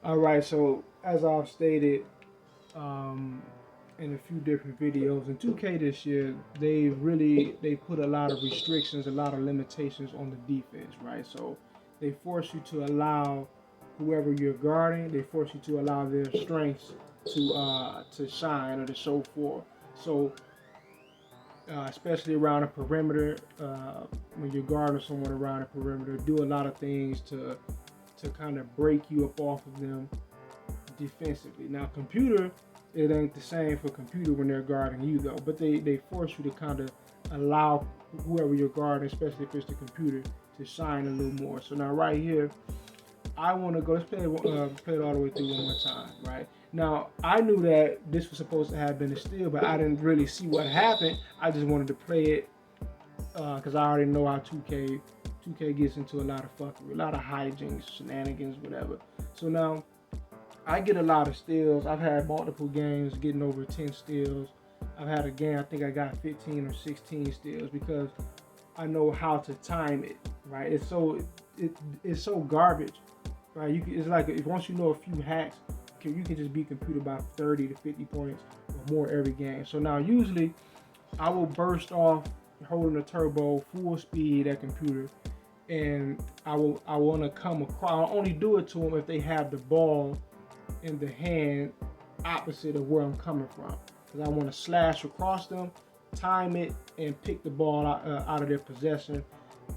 All right, so as I've stated um, in a few different videos, in 2K this year, they put a lot of restrictions, a lot of limitations on the defense, right? So they force you to allow whoever you're guarding, they force you to allow their strengths to shine or to show forth. So especially around the perimeter, when you're guarding someone around the perimeter, do a lot of things to kind of break you up off of them defensively. Now, computer, it ain't the same for computer when they're guarding you though, but they force you to kind of allow whoever you're guarding, especially if it's the computer, to shine a little more. So now right here, I want to go. Let's play it all the way through one more time, right? Now I knew that this was supposed to have been a steal, but I didn't really see what happened. I just wanted to play it because I already know how 2K gets into a lot of fuckery, a lot of hijinks, shenanigans, whatever. So now I get a lot of steals. I've had multiple games getting over 10 steals. I've had a game I think I got 15 or 16 steals because I know how to time it. Right? It's so garbage. Right? It's like if once you know a few hacks, you can just beat computer by 30 to 50 points or more every game. So now usually I will burst off holding the turbo full speed at computer, and I want to come across. I'll only do it to them if they have the ball in the hand opposite of where I'm coming from, because I want to slash across them, time it, and pick the ball out of their possession.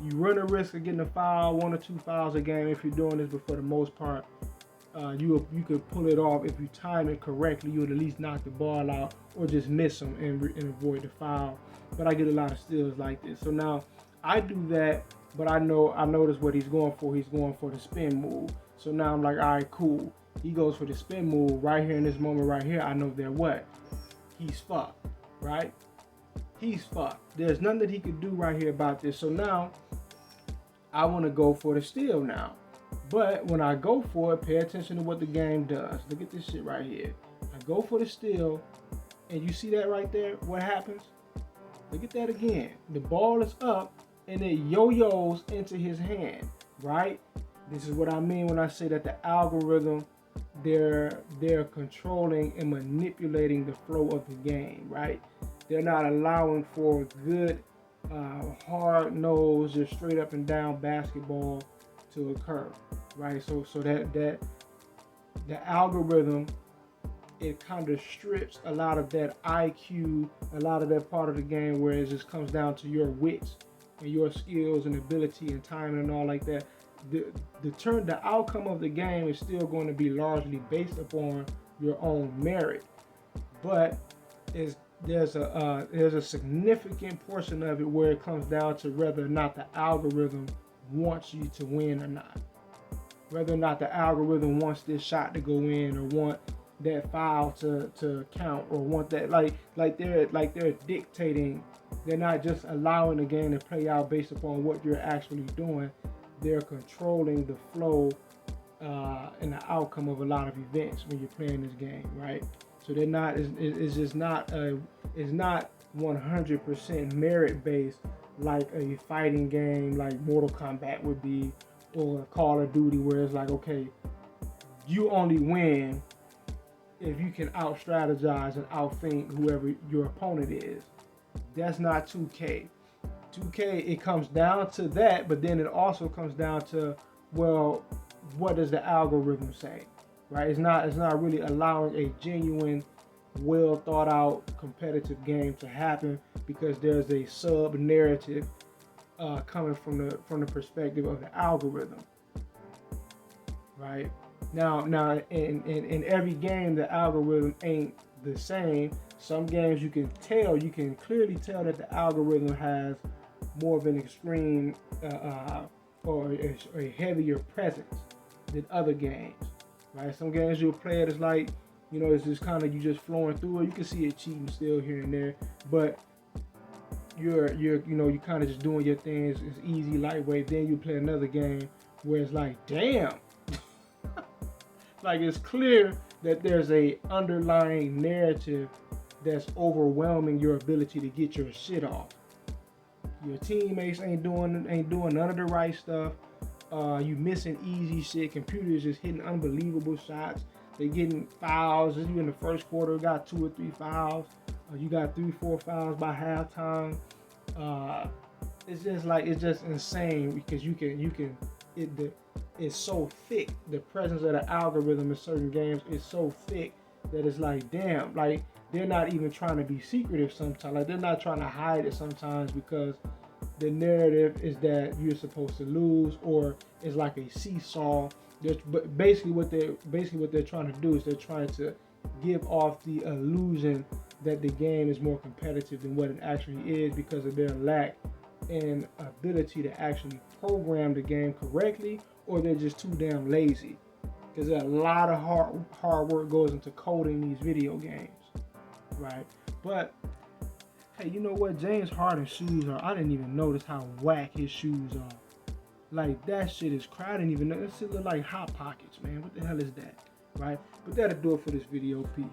You run a risk of getting a foul, 1 or 2 fouls a game if you're doing this, but for the most part, you could pull it off if you time it correctly. You would at least knock the ball out or just miss them and avoid the foul. But I get a lot of steals like this. So now I do that, but I notice what he's going for. He's going for the spin move. So now I'm like, all right, cool. He goes for the spin move right here in this moment right here. I know that what? He's fucked, right? He's fucked. There's nothing that he could do right here about this. So now I want to go for the steal now. But when I go for it, pay attention to what the game does. Look at this shit right here. I go for the steal, and you see that right there? What happens? Look at that again. The ball is up, and it yo-yos into his hand, right? This is what I mean when I say that the algorithm, they're controlling and manipulating the flow of the game, right? They're not allowing for good, hard-nosed, just straight up and down basketball to occur, right? So that the algorithm, it kind of strips a lot of that IQ, a lot of that part of the game where it just comes down to your wits and your skills and ability and timing and all like that. The outcome of the game is still going to be largely based upon your own merit, but is there's a significant portion of it where it comes down to whether or not the algorithm wants you to win or not, whether or not the algorithm wants this shot to go in or want that foul to count or want that they're dictating. They're not just allowing the game to play out based upon what you're actually doing. They're controlling the flow and the outcome of a lot of events when you're playing this game, right? So they're not. It's just not. It's not 100% merit based like a fighting game like Mortal Kombat would be, or Call of Duty, where it's like, okay, you only win if you can out strategize and outthink whoever your opponent is. That's not 2K. 2K, it comes down to that, but then it also comes down to, well, what does the algorithm say, right? It's not really allowing a genuine, well thought out competitive game to happen because there's a sub narrative coming from the perspective of the algorithm, right? Now in every game the algorithm ain't the same. Some games you can clearly tell that the algorithm has more of an extreme or a heavier presence than other games, right? Some games you'll play it as like, it's just kind of you just flowing through it. You can see it cheating still here and there, but you kind of just doing your things. It's easy, lightweight. Then you play another game where it's like, damn, like it's clear that there's a underlying narrative that's overwhelming your ability to get your shit off. Your teammates ain't doing none of the right stuff. You missing easy shit. Computers just hitting unbelievable shots. They getting fouls. You in the first quarter got 2 or 3 fouls. You got 3, 4 fouls by halftime. It's just like, it's just insane because it's so thick. The presence of the algorithm in certain games is so thick that it's like, damn, like they're not even trying to be secretive sometimes. Like they're not trying to hide it sometimes because the narrative is that you're supposed to lose, or it's like a seesaw. But basically what they're trying to do is they're trying to give off the illusion that the game is more competitive than what it actually is because of their lack in ability to actually program the game correctly, or they're just too damn lazy. Because a lot of hard work goes into coding these video games, right? But hey, you know what? James Harden's shoes are, I didn't even notice how whack his shoes are. Like, that shit is crowded. I didn't even know. That shit look like Hot Pockets, man. What the hell is that, right? But that'll do it for this video. Peace.